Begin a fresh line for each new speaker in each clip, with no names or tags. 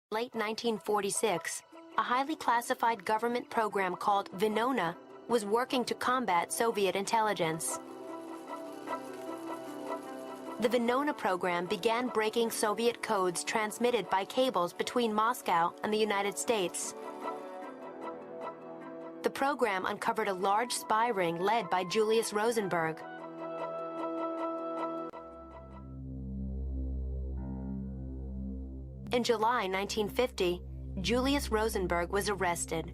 Late 1946, a highly classified government program called Venona was working to combat Soviet intelligence. The Venona program began breaking Soviet codes transmitted by cables between Moscow and the United States. The program uncovered a large spy ring led by Julius Rosenberg. In July 1950, Julius Rosenberg was arrested.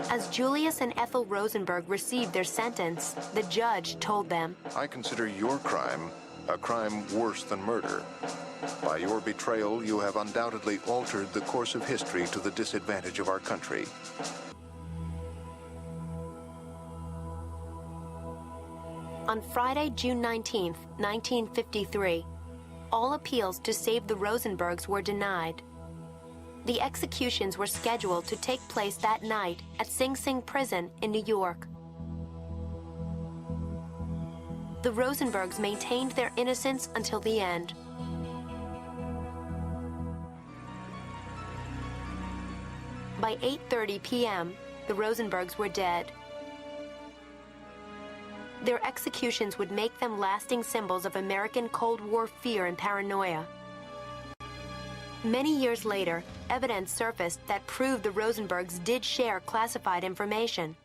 As Julius and Ethel Rosenberg received their sentence, the judge told them,
"I consider your crime a crime worse than murder. By your betrayal, you have undoubtedly altered the course of history to the disadvantage of our country."
On Friday, June 19, 1953, all appeals to save the Rosenbergs were denied. The executions were scheduled to take place that night at Sing Sing Prison in New York. The Rosenbergs maintained their innocence until the end. By 8:30 p.m., the Rosenbergs were dead. Their executions would make them lasting symbols of American Cold War fear and paranoia. Many years later, evidence surfaced that proved the Rosenbergs did share classified information.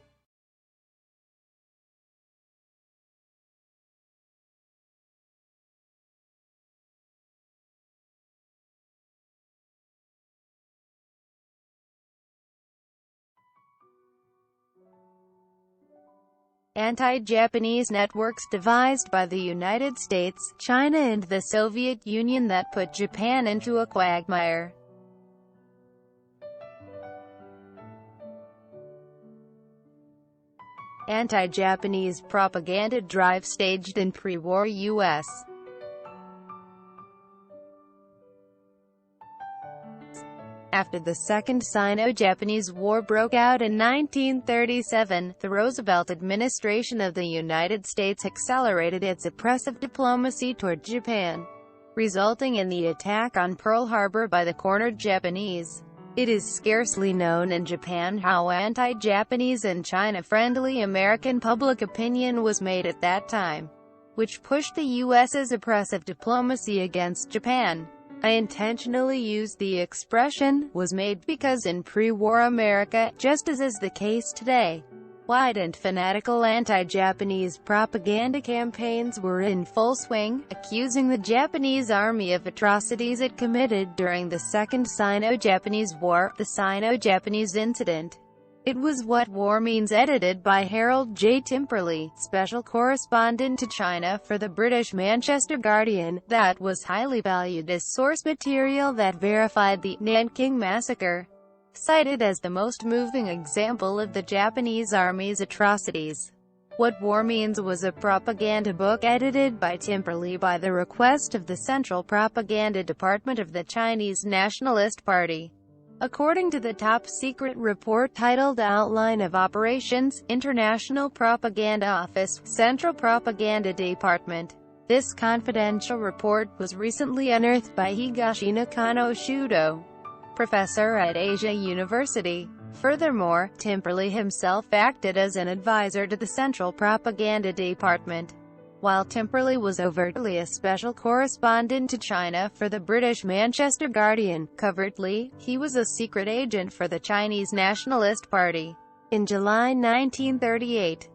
Anti-Japanese networks devised by the United States, China and the Soviet Union that put Japan into a quagmire. Anti-Japanese propaganda drive staged in pre-war U.S. After the Second Sino-Japanese War broke out in 1937, the Roosevelt administration of the United States accelerated its oppressive diplomacy toward Japan, resulting in the attack on Pearl Harbor by the cornered Japanese. It is scarcely known in Japan how anti-Japanese and China-friendly American public opinion was made at that time, which pushed the U.S.'s oppressive diplomacy against Japan. I intentionally use the expression, was made, because in pre-war America, just as is the case today, wide and fanatical anti-Japanese propaganda campaigns were in full swing, accusing the Japanese army of atrocities it committed during the Second Sino-Japanese War, the Sino-Japanese Incident. It was What War Means, edited by Harold J. Timperley, special correspondent to China for the British Manchester Guardian, that was highly valued as source material that verified the Nanking Massacre, cited as the most moving example of the Japanese Army's atrocities. What War Means was a propaganda book edited by Timperley by the request of the Central Propaganda Department of the Chinese Nationalist Party. According to the top-secret report titled Outline of Operations, International Propaganda Office, Central Propaganda Department, this confidential report was recently unearthed by Higashi Nakano Shudo, professor at Asia University. Furthermore, Timperley himself acted as an advisor to the Central Propaganda Department. While Timperley was overtly a special correspondent to China for the British Manchester Guardian, covertly, he was a secret agent for the Chinese Nationalist Party. In July 1938,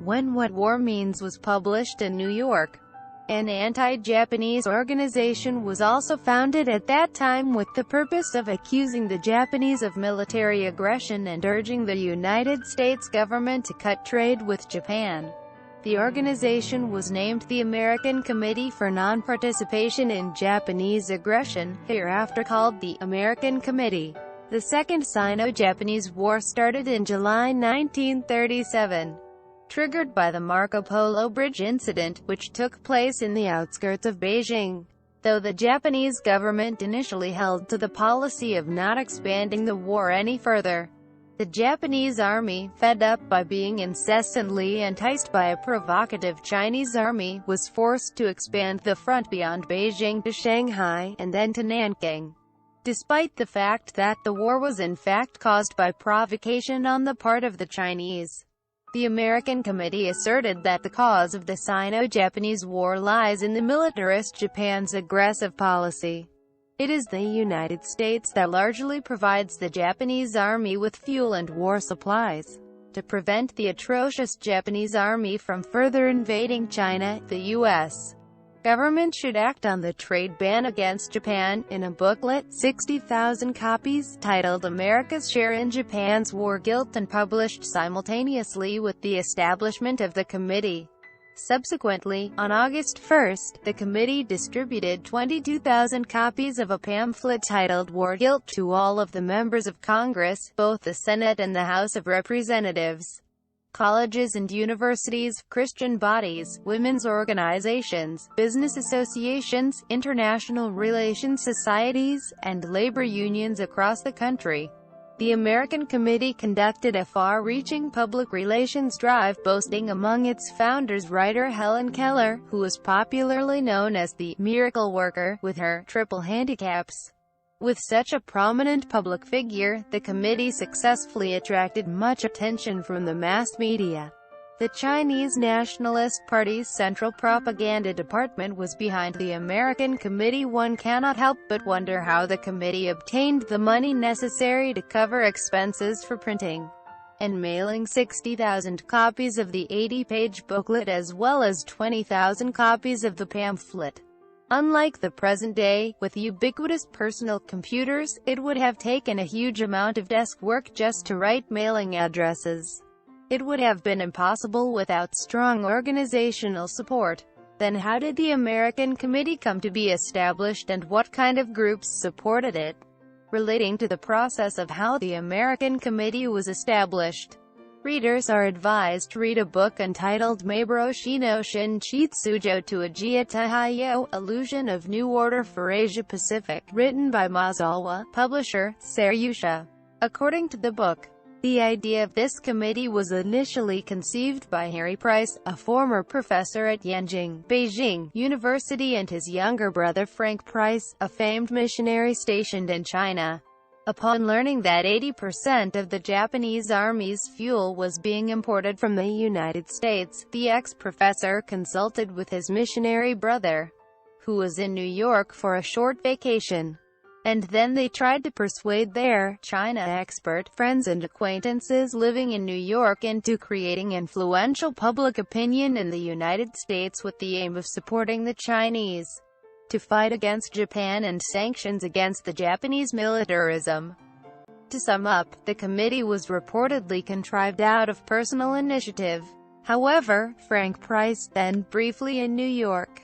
when What War Means was published in New York, an anti-Japanese organization was also founded at that time with the purpose of accusing the Japanese of military aggression and urging the United States government to cut trade with Japan. The organization was named the American Committee for Non-Participation in Japanese Aggression, hereafter called the American Committee. The Second Sino-Japanese War started in July 1937, triggered by the Marco Polo Bridge incident, which took place in the outskirts of Beijing. Though the Japanese government initially held to the policy of not expanding the war any further, The Japanese army, fed up by being incessantly enticed by a provocative Chinese army, was forced to expand the front beyond Beijing to Shanghai, and then to Nanking. Despite the fact that the war was in fact caused by provocation on the part of the Chinese, the American Committee asserted that the cause of the Sino-Japanese War lies in the militarist Japan's aggressive policy. It is the United States that largely provides the Japanese army with fuel and war supplies. To prevent the atrocious Japanese army from further invading China, the U.S. government should act on the trade ban against Japan. In a booklet, 60,000 copies, titled America's Share in Japan's War Guilt and published simultaneously with the establishment of the committee. Subsequently, on August 1, the committee distributed 22,000 copies of a pamphlet titled War Guilt to all of the members of Congress, both the Senate and the House of Representatives. Colleges and universities, Christian bodies, women's organizations, business associations, international relations societies, and labor unions across the country. The American Committee conducted a far-reaching public relations drive, boasting among its founders writer Helen Keller, who was popularly known as the "miracle worker" with her triple handicaps. With such a prominent public figure, the committee successfully attracted much attention from the mass media. The Chinese Nationalist Party's Central Propaganda Department was behind the American Committee. One cannot help but wonder how the committee obtained the money necessary to cover expenses for printing and mailing 60,000 copies of the 80-page booklet as well as 20,000 copies of the pamphlet. Unlike the present day, with ubiquitous personal computers, it would have taken a huge amount of desk work just to write mailing addresses. It would have been impossible without strong organizational support. Then how did the American Committee come to be established, and what kind of groups supported it? Relating to the process of how the American Committee was established, readers are advised to read a book entitled Meiburo Shino Shinchitsujo to Agia Tahayo, Illusion of New Order for Asia Pacific, written by Mazawa, publisher, Sarusha. According to the book, the idea of this committee was initially conceived by Harry Price, a former professor at Yanjing, Beijing University, and his younger brother Frank Price, a famed missionary stationed in China. Upon learning that 80% of the Japanese army's fuel was being imported from the United States, the ex-professor consulted with his missionary brother, who was in New York for a short vacation. And then they tried to persuade their China expert friends and acquaintances living in New York into creating influential public opinion in the United States with the aim of supporting the Chinese to fight against Japan and sanctions against the Japanese militarism. To sum up, the committee was reportedly contrived out of personal initiative. However, Frank Price, then briefly in New York,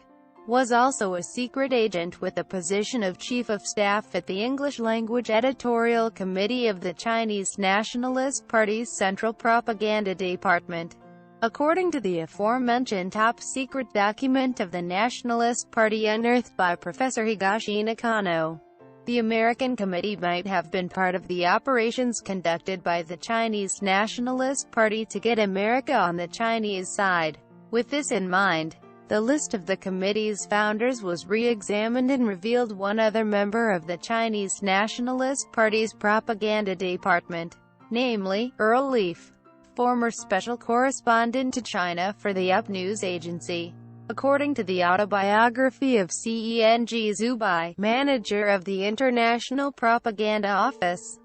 was also a secret agent with the position of Chief of Staff at the English-language editorial committee of the Chinese Nationalist Party's Central Propaganda Department. According to the aforementioned top-secret document of the Nationalist Party unearthed by Professor Higashi Nakano, the American Committee might have been part of the operations conducted by the Chinese Nationalist Party to get America on the Chinese side. With this in mind, the list of the committee's founders was re-examined and revealed one other member of the Chinese Nationalist Party's propaganda department, namely, Earl Leaf, former special correspondent to China for the Up News Agency. According to the autobiography of Ceng Zubai, manager of the International Propaganda Office,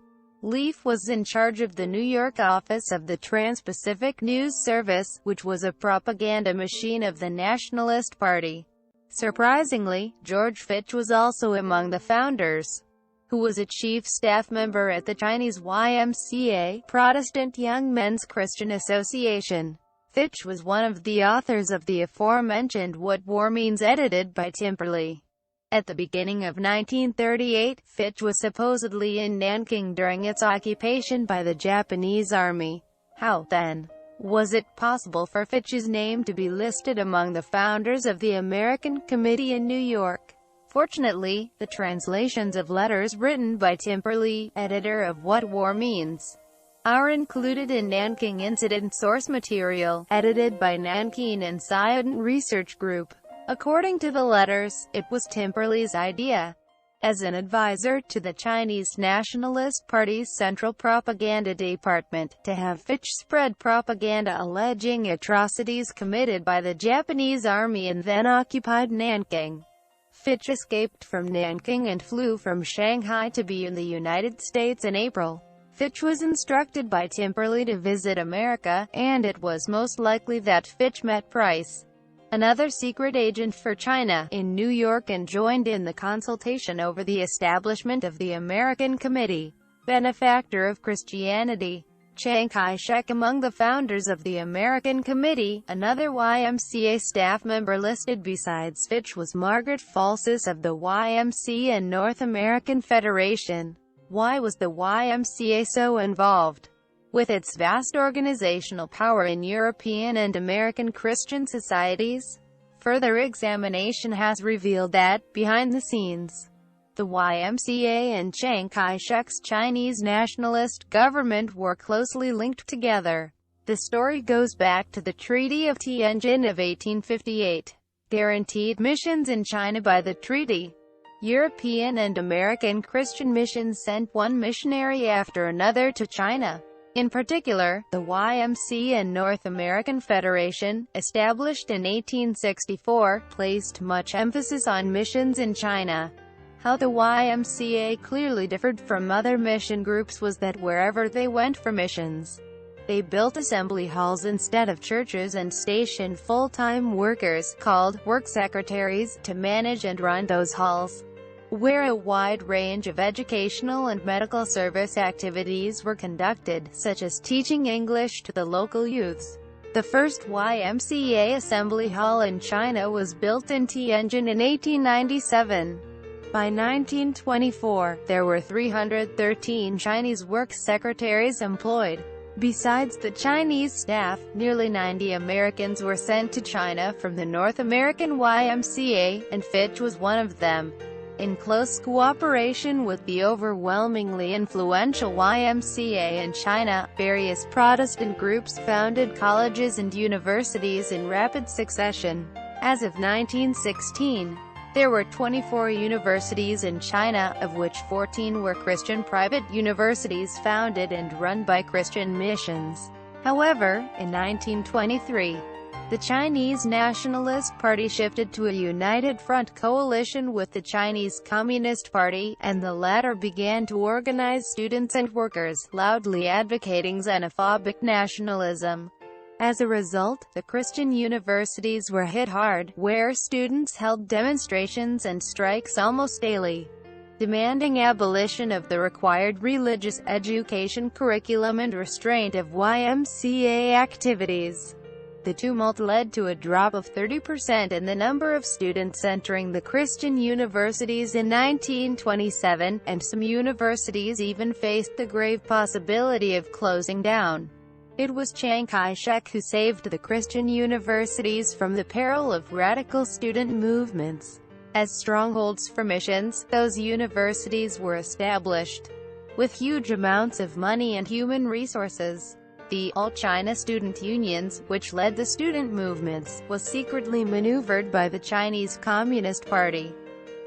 Leaf was in charge of the New York office of the Trans-Pacific News Service, which was a propaganda machine of the Nationalist Party. Surprisingly, George Fitch was also among the founders, who was a chief staff member at the Chinese Ymca, Protestant Young Men's Christian Association. Fitch was one of the authors of the aforementioned What War Means, edited by Timperley. At the beginning of 1938, Fitch was supposedly in Nanking during its occupation by the Japanese army. How, then, was it possible for Fitch's name to be listed among the founders of the American Committee in New York? Fortunately, the translations of letters written by Timperley, editor of What War Means, are included in Nanking Incident source material, edited by Nanking and Science Research Group. According to the letters, it was Timperley's idea, as an advisor to the Chinese Nationalist Party's Central Propaganda Department, to have Fitch spread propaganda alleging atrocities committed by the Japanese army in then-occupied Nanking. Fitch escaped from Nanking and flew from Shanghai to be in the United States in April. Fitch was instructed by Timperley to visit America, and it was most likely that Fitch met Price, another secret agent for China, in New York and joined in the consultation over the establishment of the American Committee, benefactor of Christianity. Chiang Kai-shek, among the founders of the American Committee, another YMCA staff member listed besides Fitch was Margaret Falsis of the YMCA and North American Federation. Why was the YMCA so involved? With its vast organizational power in European and American Christian societies, further examination has revealed that, behind the scenes, the YMCA and Chiang Kai-shek's Chinese nationalist government were closely linked together. The story goes back to the Treaty of Tianjin of 1858, guaranteed missions in China by the treaty. European and American Christian missions sent one missionary after another to China. In particular, the YMCA and North American Federation, established in 1864, placed much emphasis on missions in China. How the YMCA clearly differed from other mission groups was that wherever they went for missions, they built assembly halls instead of churches and stationed full-time workers, called work secretaries, to manage and run those halls, where a wide range of educational and medical service activities were conducted, such as teaching English to the local youths. The first YMCA assembly hall in China was built in Tianjin in 1897. By 1924, there were 313 Chinese work secretaries employed. Besides the Chinese staff, nearly 90 Americans were sent to China from the North American YMCA, and Fitch was one of them. In close cooperation with the overwhelmingly influential YMCA in China, various Protestant groups founded colleges and universities in rapid succession. As of 1916, there were 24 universities in China, of which 14 were Christian private universities founded and run by Christian missions. However, in 1923, the Chinese Nationalist Party shifted to a united front coalition with the Chinese Communist Party, and the latter began to organize students and workers, loudly advocating xenophobic nationalism. As a result, the Christian universities were hit hard, where students held demonstrations and strikes almost daily, demanding abolition of the required religious education curriculum and restraint of YMCA activities. The tumult led to a drop of 30% in the number of students entering the Christian universities in 1927, and some universities even faced the grave possibility of closing down. It was Chiang Kai-shek who saved the Christian universities from the peril of radical student movements. As strongholds for missions, those universities were established with huge amounts of money and human resources. The All-China Student Unions, which led the student movements, was secretly maneuvered by the Chinese Communist Party,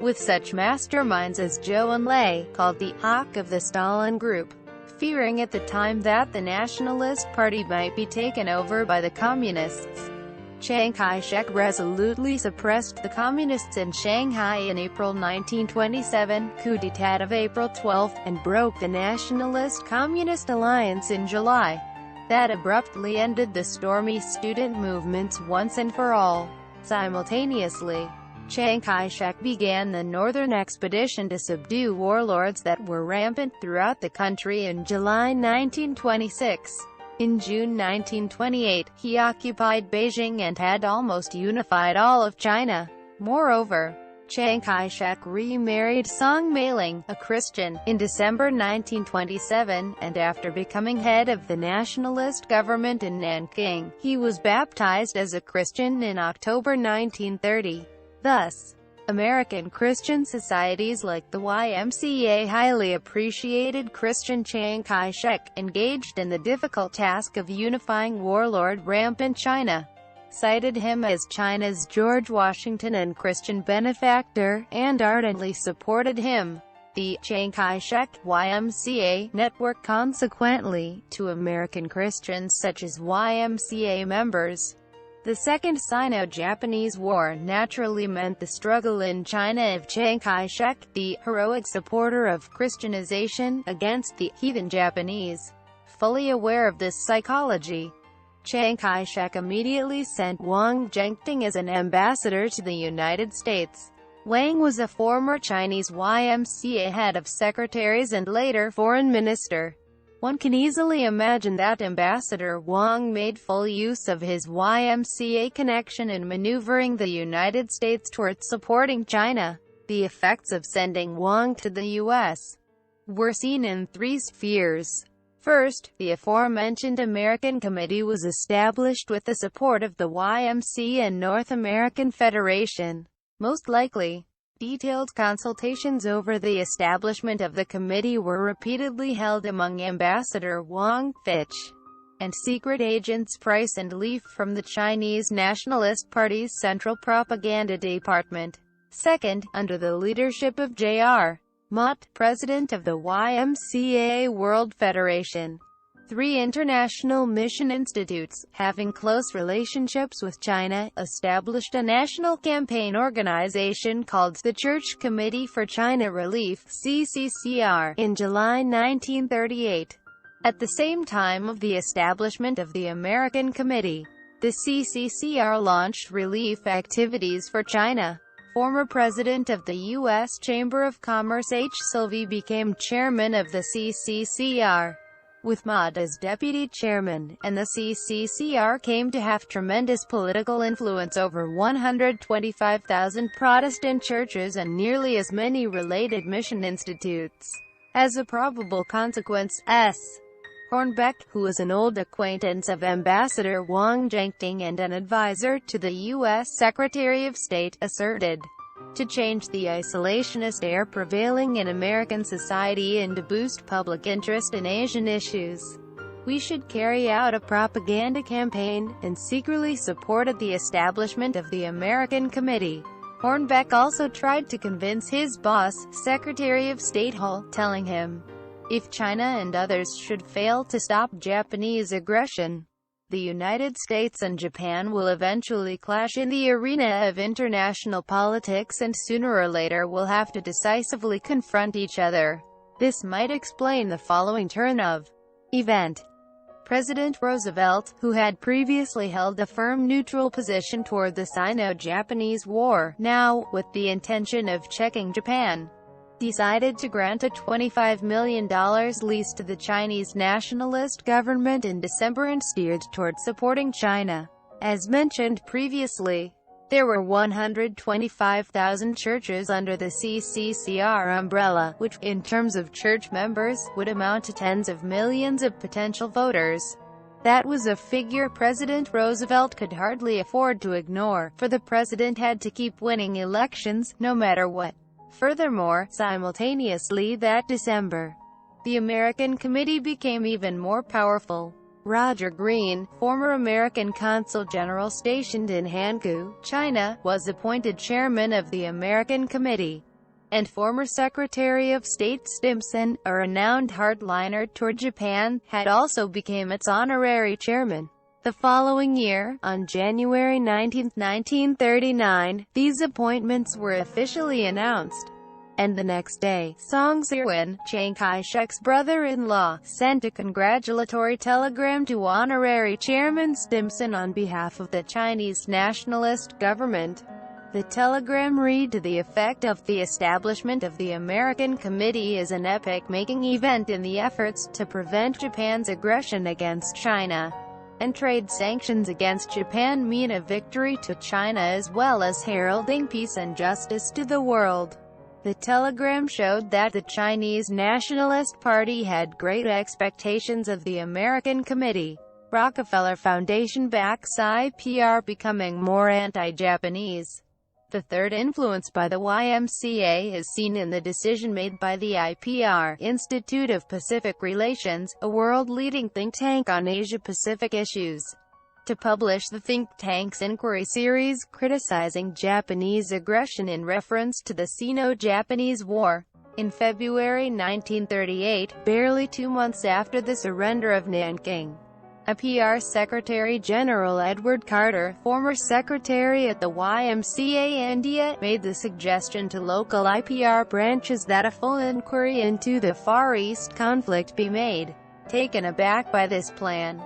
with such masterminds as Zhou Enlai, called the Hawk of the Stalin Group, fearing at the time that the Nationalist Party might be taken over by the Communists. Chiang Kai-shek resolutely suppressed the Communists in Shanghai in April 1927, coup d'état of April 12, and broke the Nationalist-Communist alliance in July. That abruptly ended the stormy student movements once and for all. Simultaneously, Chiang Kai-shek began the Northern Expedition to subdue warlords that were rampant throughout the country in July 1926. In June 1928, he occupied Beijing and had almost unified all of China. Moreover, Chiang Kai-shek remarried Song Meiling, a Christian, in December 1927, and after becoming head of the nationalist government in Nanking, he was baptized as a Christian in October 1930. Thus, American Christian societies like the YMCA highly appreciated Christian Chiang Kai-shek, engaged in the difficult task of unifying warlord rampant China, cited him as China's George Washington and Christian benefactor, and ardently supported him. The Chiang Kai-shek YMCA network consequently to American Christians such as YMCA members. The Second Sino-Japanese War naturally meant the struggle in China of Chiang Kai-shek, the heroic supporter of Christianization, against the heathen Japanese. Fully aware of this psychology, Chiang Kai-shek immediately sent Wang Zhengting as an ambassador to the United States. Wang was a former Chinese YMCA head of secretaries and later foreign minister. One can easily imagine that Ambassador Wang made full use of his YMCA connection in maneuvering the United States towards supporting China. The effects of sending Wang to the U.S. were seen in three spheres. First, the aforementioned American Committee was established with the support of the YMCA and North American Federation. Most likely, detailed consultations over the establishment of the committee were repeatedly held among Ambassador Wang, Fitch, and secret agents Price and Leaf from the Chinese Nationalist Party's Central Propaganda Department. Second, under the leadership of J.R. Mott, president of the YMCA World Federation. 3 international mission institutes, having close relationships with China, established a national campaign organization called the Church Committee for China Relief (CCCR) in July 1938. At the same time of the establishment of the American Committee, the CCCR launched relief activities for China. Former President of the U.S. Chamber of Commerce H. Sylvie became chairman of the CCCR, with Mott as deputy chairman, and the CCCR came to have tremendous political influence over 125,000 Protestant churches and nearly as many related mission institutes. As a probable consequence, S. Hornbeck, who was an old acquaintance of Ambassador Wang Zhengting and an advisor to the U.S. Secretary of State, asserted to change the isolationist air prevailing in American society and to boost public interest in Asian issues, we should carry out a propaganda campaign, and secretly supported the establishment of the American Committee. Hornbeck also tried to convince his boss, Secretary of State Hull, telling him, if China and others should fail to stop Japanese aggression, the United States and Japan will eventually clash in the arena of international politics and sooner or later will have to decisively confront each other. This might explain the following turn of event. President Roosevelt, who had previously held a firm neutral position toward the Sino-Japanese War, now, with the intention of checking Japan, decided to grant a $25 million lease to the Chinese nationalist government in December and steered toward supporting China. As mentioned previously, there were 125,000 churches under the CCCR umbrella, which, in terms of church members, would amount to tens of millions of potential voters. That was a figure President Roosevelt could hardly afford to ignore, for the president had to keep winning elections, no matter what. Furthermore, simultaneously that December, the American Committee became even more powerful. Roger Green, former American Consul General stationed in Hankou, China, was appointed chairman of the American Committee, and former Secretary of State Stimson, a renowned hardliner toward Japan, had also become its honorary chairman. The following year, on January 19, 1939, these appointments were officially announced. And the next day, Song Sirwin, Chiang Kai-shek's brother-in-law, sent a congratulatory telegram to Honorary Chairman Stimson on behalf of the Chinese nationalist government. The telegram read to the effect of the establishment of the American Committee is an epoch-making event in the efforts to prevent Japan's aggression against China, and trade sanctions against Japan mean a victory to China as well as heralding peace and justice to the world. The telegram showed that the Chinese Nationalist Party had great expectations of the American Committee. Rockefeller Foundation backs IPR becoming more anti-Japanese. The third influence by the YMCA is seen in the decision made by the IPR, Institute of Pacific Relations, a world-leading think tank on Asia-Pacific issues, to publish the think tank's inquiry series, criticizing Japanese aggression in reference to the Sino-Japanese War. In February 1938, barely 2 months after the surrender of Nanking, IPR Secretary General Edward Carter, former secretary at the YMCA India, made the suggestion to local IPR branches that a full inquiry into the Far East conflict be made. Taken aback by this plan,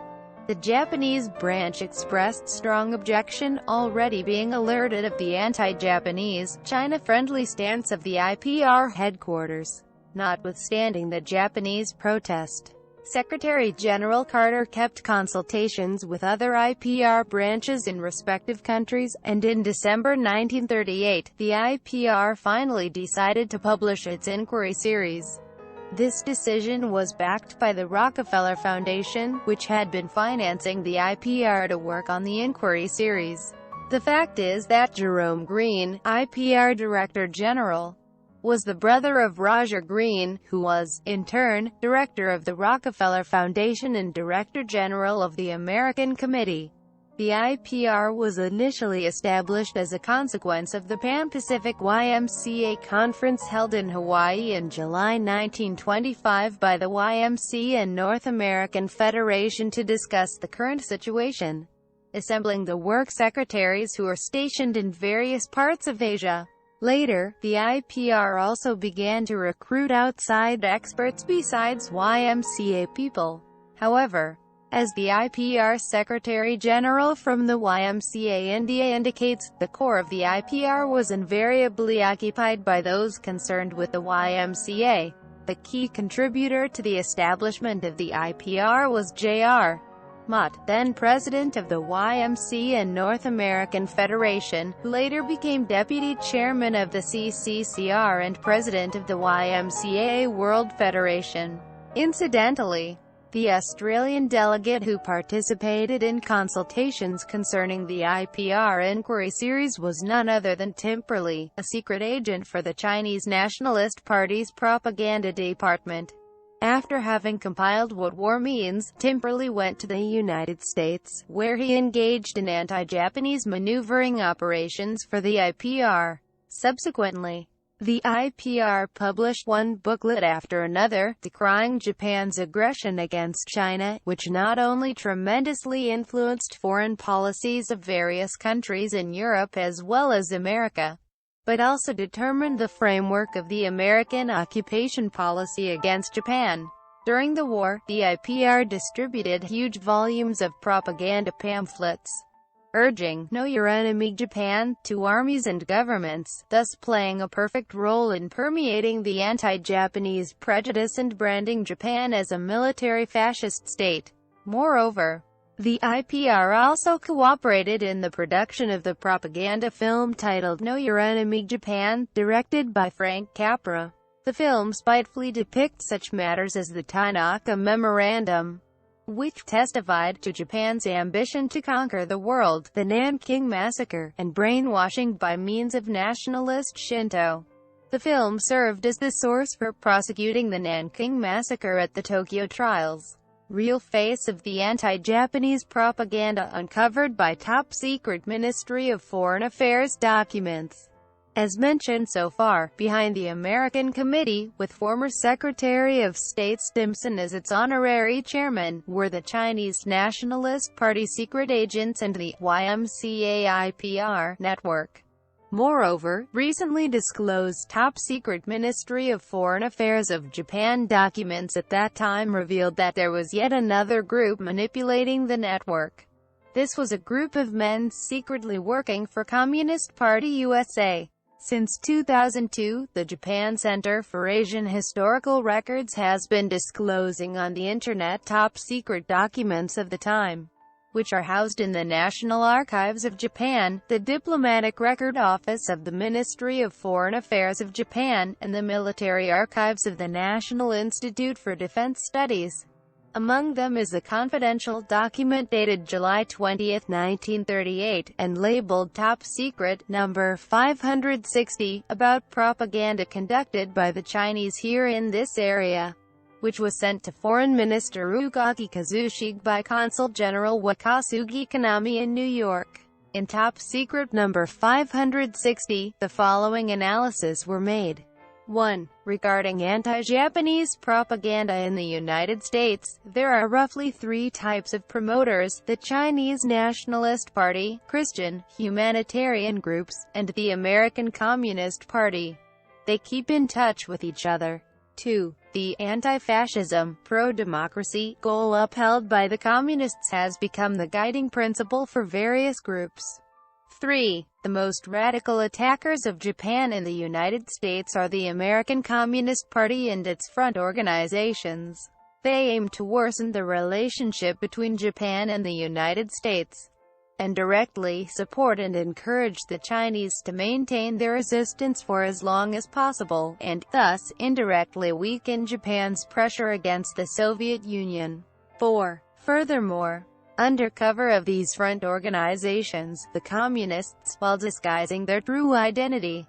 the Japanese branch expressed strong objection, already being alerted of the anti-Japanese, China-friendly stance of the IPR headquarters. Notwithstanding the Japanese protest, Secretary General Carter kept consultations with other IPR branches in respective countries, and in December 1938, the IPR finally decided to publish its inquiry series. This decision was backed by the Rockefeller Foundation, which had been financing the IPR to work on the inquiry series. The fact is that Jerome Green, IPR Director General, was the brother of Roger Green, who was, in turn, director of the Rockefeller Foundation and Director General of the American Committee. The IPR was initially established as a consequence of the Pan-Pacific YMCA conference held in Hawaii in July 1925 by the YMCA and North American Federation to discuss the current situation, assembling the work secretaries who are stationed in various parts of Asia. Later, the IPR also began to recruit outside experts besides YMCA people. However, as the IPR Secretary General from the YMCA India indicates, the core of the IPR was invariably occupied by those concerned with the YMCA. The key contributor to the establishment of the IPR was J.R. Mott, then president of the YMCA and North American Federation, who later became deputy chairman of the CCCR and president of the YMCA World Federation. Incidentally, the Australian delegate who participated in consultations concerning the IPR inquiry series was none other than Timperley, a secret agent for the Chinese Nationalist Party's propaganda department. After having compiled What War Means, Timperley went to the United States, where he engaged in anti-Japanese maneuvering operations for the IPR. Subsequently, the IPR published one booklet after another, decrying Japan's aggression against China, which not only tremendously influenced foreign policies of various countries in Europe as well as America, but also determined the framework of the American occupation policy against Japan. During the war, the IPR distributed huge volumes of propaganda pamphlets, urging "Know Your Enemy Japan" to armies and governments, thus playing a perfect role in permeating the anti-Japanese prejudice and branding Japan as a military fascist state. Moreover, the IPR also cooperated in the production of the propaganda film titled Know Your Enemy Japan, directed by Frank Capra. The film spitefully depicts such matters as the Tanaka Memorandum, which testified to Japan's ambition to conquer the world, the Nanking Massacre, and brainwashing by means of nationalist Shinto. The film served as the source for prosecuting the Nanking Massacre at the Tokyo trials. Real face of the anti-Japanese propaganda uncovered by top-secret Ministry of Foreign Affairs documents. As mentioned so far, behind the American Committee, with former Secretary of State Stimson as its honorary chairman, were the Chinese Nationalist Party secret agents and the YMCA IPR network. Moreover, recently disclosed top-secret Ministry of Foreign Affairs of Japan documents at that time revealed that there was yet another group manipulating the network. This was a group of men secretly working for Communist Party USA. Since 2002, the Japan Center for Asian Historical Records has been disclosing on the Internet top-secret documents of the time, which are housed in the National Archives of Japan, the Diplomatic Record Office of the Ministry of Foreign Affairs of Japan, and the Military Archives of the National Institute for Defense Studies. Among them is a confidential document dated July 20, 1938, and labeled Top Secret Number 560, about propaganda conducted by the Chinese here in this area, which was sent to Foreign Minister Ugaki Kazushige by Consul General Wakasugi Kanami in New York. In Top Secret Number 560, the following analyses were made. 1. Regarding anti-Japanese propaganda in the United States, there are roughly 3 types of promoters: the Chinese Nationalist Party, Christian, humanitarian groups, and the American Communist Party. They keep in touch with each other. 2. The anti-fascism, pro-democracy goal upheld by the Communists has become the guiding principle for various groups. 3. The most radical attackers of Japan in the United States are the American Communist Party and its front organizations. They aim to worsen the relationship between Japan and the United States, and directly support and encourage the Chinese to maintain their resistance for as long as possible, and, thus, indirectly weaken Japan's pressure against the Soviet Union. 4. Furthermore, under cover of these front organizations, the Communists, while disguising their true identity,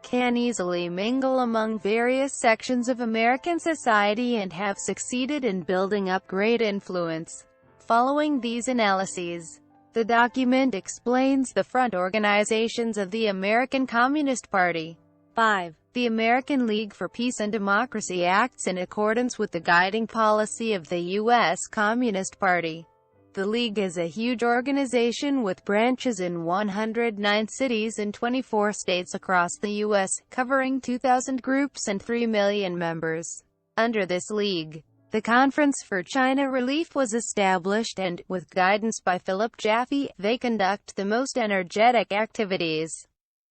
can easily mingle among various sections of American society and have succeeded in building up great influence. Following these analyses, the document explains the front organizations of the American Communist Party. 5. The American League for Peace and Democracy acts in accordance with the guiding policy of the U.S. Communist Party. The League is a huge organization with branches in 109 cities in 24 states across the U.S., covering 2,000 groups and 3 million members. Under this league, the Conference for China Relief was established and, with guidance by Philip Jaffe, they conduct the most energetic activities,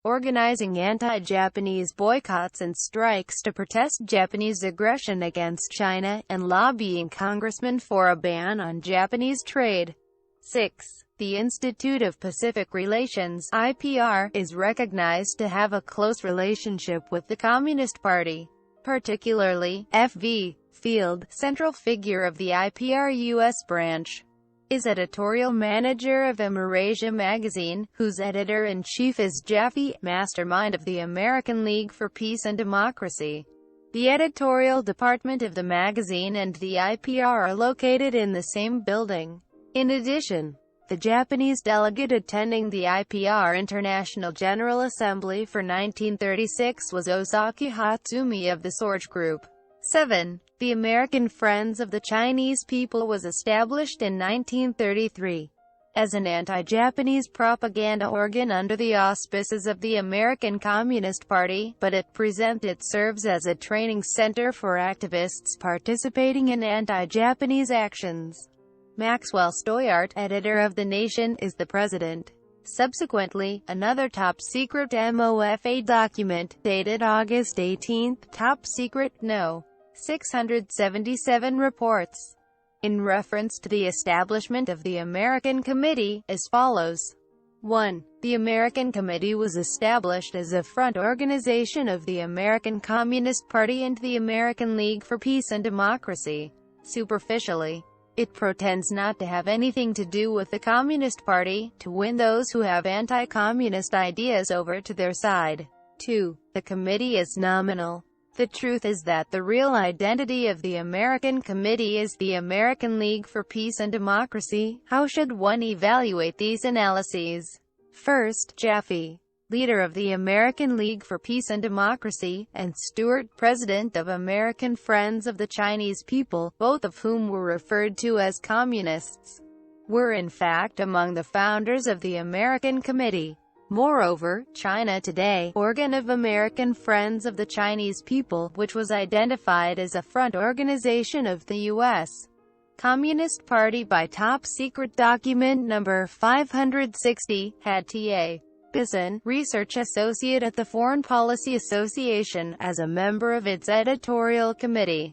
organizing anti-Japanese boycotts and strikes to protest Japanese aggression against China, and lobbying congressmen for a ban on Japanese trade. 6. The Institute of Pacific Relations (IPR) is recognized to have a close relationship with the Communist Party, particularly F.V. Field, central figure of the IPR U.S. branch, is editorial manager of Amerasia magazine, whose editor-in-chief is Jaffe, mastermind of the American League for Peace and Democracy. The editorial department of the magazine and the IPR are located in the same building. In addition, the Japanese delegate attending the IPR International General Assembly for 1936 was Ozaki Hatsumi of the Sorge Group. 7. The American Friends of the Chinese People was established in 1933 as an anti-Japanese propaganda organ under the auspices of the American Communist Party, but at present it serves as a training center for activists participating in anti-Japanese actions. Maxwell Stoyart, editor of The Nation, is the president. Subsequently, another top-secret MOFA document, dated August 18, Top Secret No. 677 reports, in reference to the establishment of the American Committee, as follows. 1. The American Committee was established as a front organization of the American Communist Party and the American League for Peace and Democracy. Superficially, it pretends not to have anything to do with the Communist Party, to win those who have anti-communist ideas over to their side. 2. The committee is nominal. The truth is that the real identity of the American Committee is the American League for Peace and Democracy. How should one evaluate these analyses? First, Jaffe, leader of the American League for Peace and Democracy, and Stewart, president of American Friends of the Chinese People, both of whom were referred to as communists, were in fact among the founders of the American Committee. Moreover, China Today, organ of American Friends of the Chinese People, which was identified as a front organization of the U.S. Communist Party by Top Secret Document Number 560, had T.A. Bisson, research associate at the Foreign Policy Association, as a member of its editorial committee.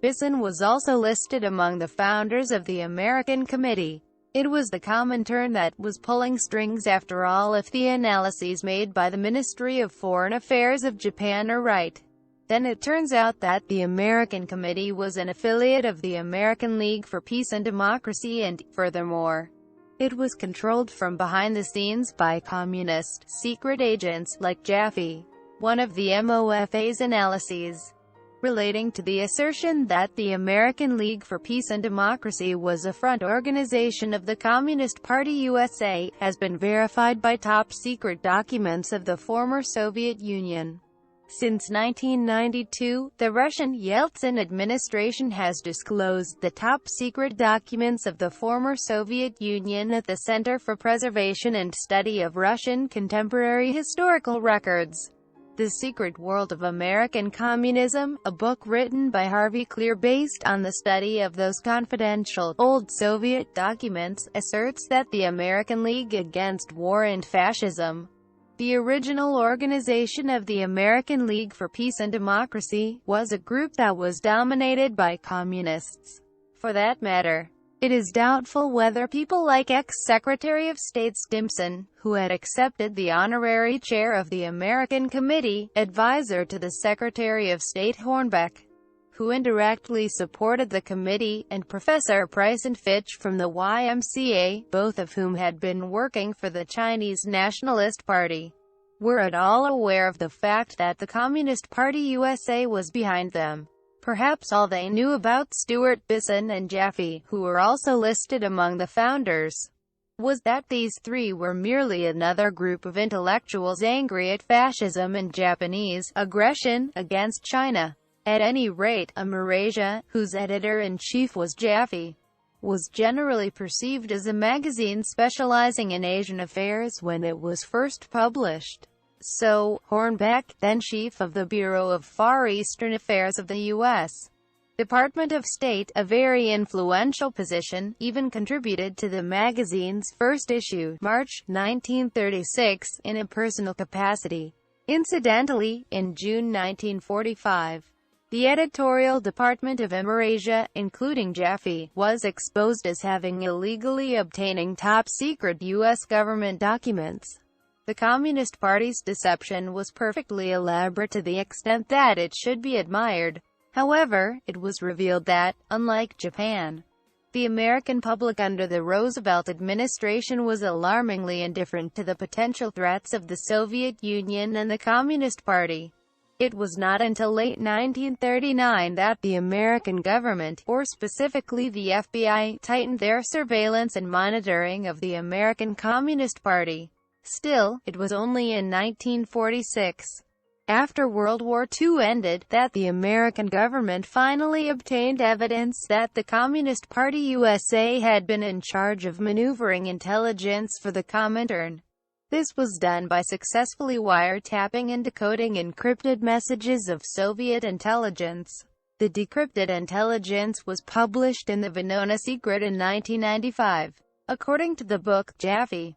Bisson was also listed among the founders of the American Committee. It was the Comintern that was pulling strings after all, if the analyses made by the Ministry of Foreign Affairs of Japan are right. Then it turns out that the American Committee was an affiliate of the American League for Peace and Democracy and, furthermore, it was controlled from behind the scenes by communist secret agents like Jaffe. One of the MOFA's analyses relating to the assertion that the American League for Peace and Democracy was a front organization of the Communist Party USA has been verified by top-secret documents of the former Soviet Union. Since 1992, the Russian Yeltsin administration has disclosed the top-secret documents of the former Soviet Union at the Center for Preservation and Study of Russian Contemporary Historical Records. The Secret World of American Communism, a book written by Harvey Clear based on the study of those confidential, old Soviet documents, asserts that the American League Against War and Fascism, the original organization of the American League for Peace and Democracy, was a group that was dominated by communists. For that matter, it is doubtful whether people like ex-Secretary of State Stimson, who had accepted the honorary chair of the American Committee, advisor to the Secretary of State Hornbeck, who indirectly supported the committee, and Professor Price and Fitch from the Ymca, both of whom had been working for the Chinese Nationalist Party, were at all aware of the fact that the Communist Party USA was behind them. Perhaps all they knew about Stuart Bisson and Jaffe, who were also listed among the founders, was that these three were merely another group of intellectuals angry at fascism and Japanese aggression against China. At any rate, Amerasia, whose editor-in-chief was Jaffe, was generally perceived as a magazine specializing in Asian affairs when it was first published. So, Hornbeck, then chief of the Bureau of Far Eastern Affairs of the U.S. Department of State, a very influential position, even contributed to the magazine's first issue, March 1936, in a personal capacity. Incidentally, in June 1945, the editorial department of Amerasia, including Jaffe, was exposed as having illegally obtaining top-secret U.S. government documents. The Communist Party's deception was perfectly elaborate to the extent that it should be admired. However, it was revealed that, unlike Japan, the American public under the Roosevelt administration was alarmingly indifferent to the potential threats of the Soviet Union and the Communist Party. It was not until late 1939 that the American government, or specifically the FBI, tightened their surveillance and monitoring of the American Communist Party. Still, it was only in 1946, after World War II ended, that the American government finally obtained evidence that the Communist Party USA had been in charge of maneuvering intelligence for the Comintern. This was done by successfully wiretapping and decoding encrypted messages of Soviet intelligence. The decrypted intelligence was published in the Venona Secret in 1995. According to the book, Jaffe,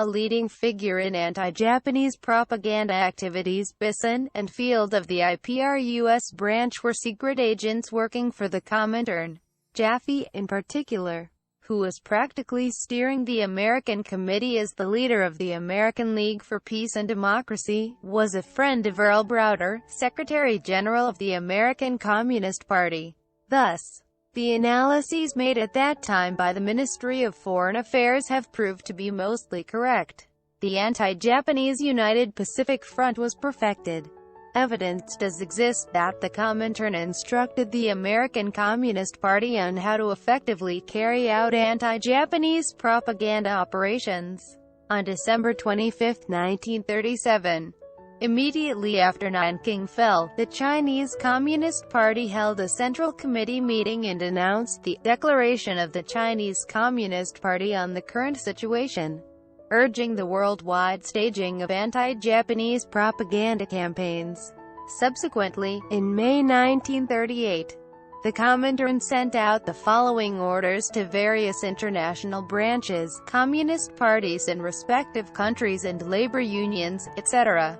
a leading figure in anti-Japanese propaganda activities, Bisson and Field of the IPR U.S. branch were secret agents working for the Comintern. Jaffe, in particular, who was practically steering the American Committee as the leader of the American League for Peace and Democracy, was a friend of Earl Browder, Secretary General of the American Communist Party. Thus, the analyses made at that time by the Ministry of Foreign Affairs have proved to be mostly correct. The anti-Japanese United Pacific Front was perfected. Evidence does exist that the Comintern instructed the American Communist Party on how to effectively carry out anti-Japanese propaganda operations. On December 25, 1937, immediately after Nanking fell, the Chinese Communist Party held a Central Committee meeting and announced the Declaration of the Chinese Communist Party on the current situation, urging the worldwide staging of anti-Japanese propaganda campaigns. Subsequently, in May 1938, the Comintern sent out the following orders to various international branches, communist parties in respective countries and labor unions, etc.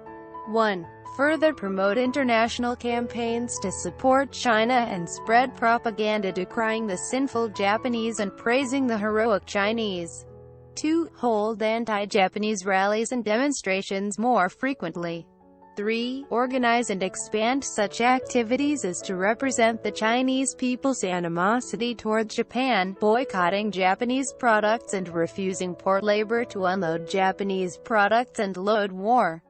1. Further promote international campaigns to support China and spread propaganda decrying the sinful Japanese and praising the heroic Chinese. 2. Hold anti-Japanese rallies and demonstrations more frequently. 3. Organize and expand such activities as to represent the Chinese people's animosity towards Japan, boycotting Japanese products and refusing port labor to unload Japanese products and load war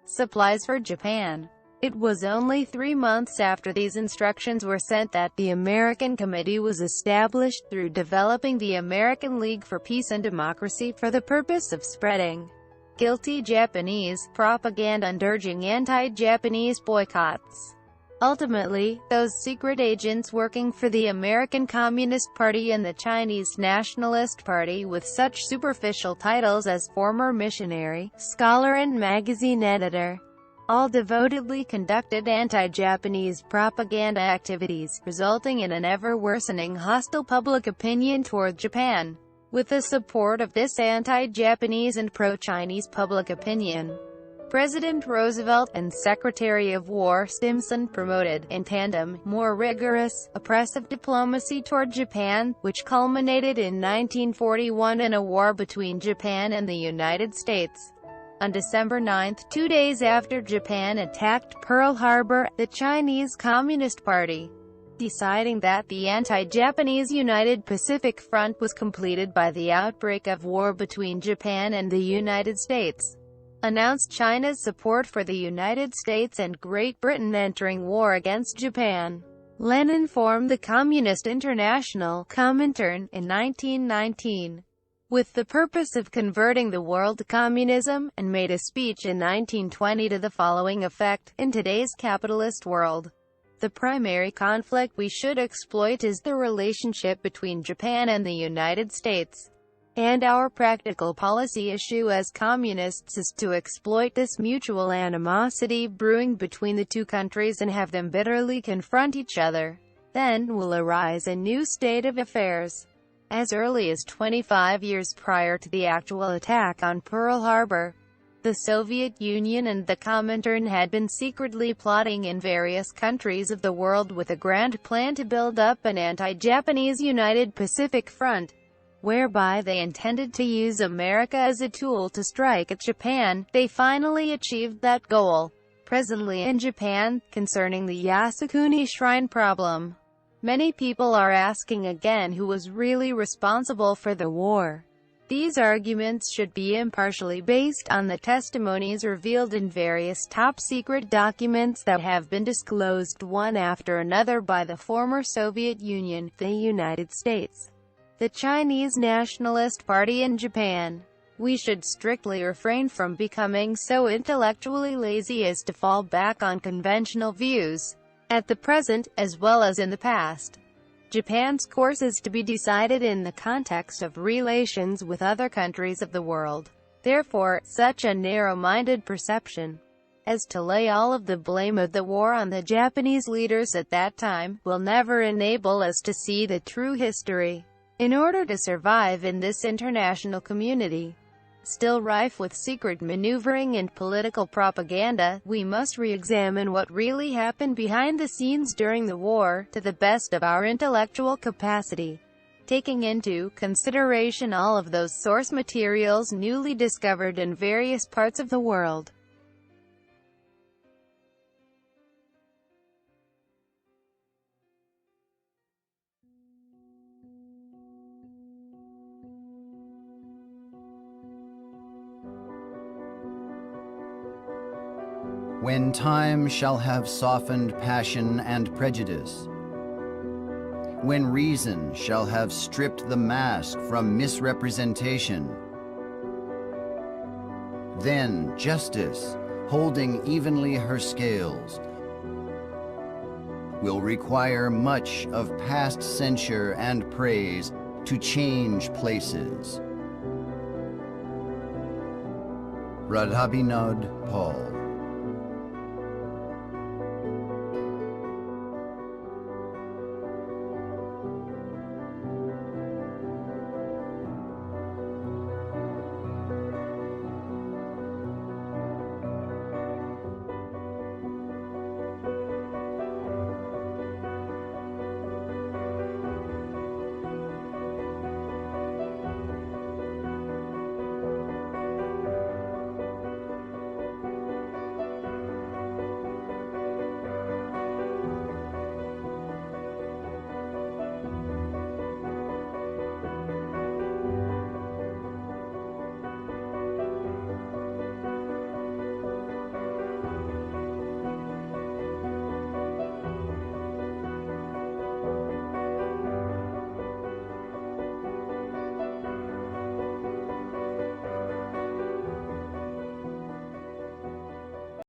supplies for Japan. It was only 3 months after these instructions were sent that the American Committee was established through developing the American League for Peace and Democracy for the purpose of spreading guilty Japanese propaganda and urging anti-Japanese boycotts. Ultimately, those secret agents working for the American Communist Party and the Chinese Nationalist Party with such superficial titles as former missionary, scholar and magazine editor, all devotedly conducted anti-Japanese propaganda activities, resulting in an ever-worsening hostile public opinion toward Japan. With the support of this anti-Japanese and pro-Chinese public opinion, President Roosevelt and Secretary of War Stimson promoted, in tandem, more rigorous, oppressive diplomacy toward Japan, which culminated in 1941 in a war between Japan and the United States. On December 9, 2 days after Japan attacked Pearl Harbor, the Chinese Communist Party, deciding that the anti-Japanese United Pacific Front was completed by the outbreak of war between Japan and the United States, announced China's support for the United States and Great Britain entering war against Japan. Lenin formed the Communist International Comintern in 1919, with the purpose of converting the world to communism, and made a speech in 1920 to the following effect: in today's capitalist world, the primary conflict we should exploit is the relationship between Japan and the United States. And our practical policy issue as communists is to exploit this mutual animosity brewing between the two countries and have them bitterly confront each other. Then will arise a new state of affairs. As early as 25 years prior to the actual attack on Pearl Harbor, the Soviet Union and the Comintern had been secretly plotting in various countries of the world with a grand plan to build up an anti-Japanese United Pacific Front, whereby they intended to use America as a tool to strike at Japan. They finally achieved that goal. Presently in Japan, concerning the Yasukuni Shrine problem, many people are asking again who was really responsible for the war. These arguments should be impartially based on the testimonies revealed in various top-secret documents that have been disclosed one after another by the former Soviet Union, the United States, the Chinese Nationalist Party and Japan. We should strictly refrain from becoming so intellectually lazy as to fall back on conventional views. At the present, as well as in the past, Japan's course is to be decided in the context of relations with other countries of the world. Therefore, such a narrow-minded perception as to lay all of the blame of the war on the Japanese leaders at that time will never enable us to see the true history. In order to survive in this international community, still rife with secret maneuvering and political propaganda, we must re-examine what really happened behind the scenes during the war, to the best of our intellectual capacity, taking into consideration all of those source materials newly discovered in various parts of the world.
When time shall have softened passion and prejudice, when reason shall have stripped the mask from misrepresentation, then justice, holding evenly her scales, will require much of past censure and praise to change places. Rabindranath Paul.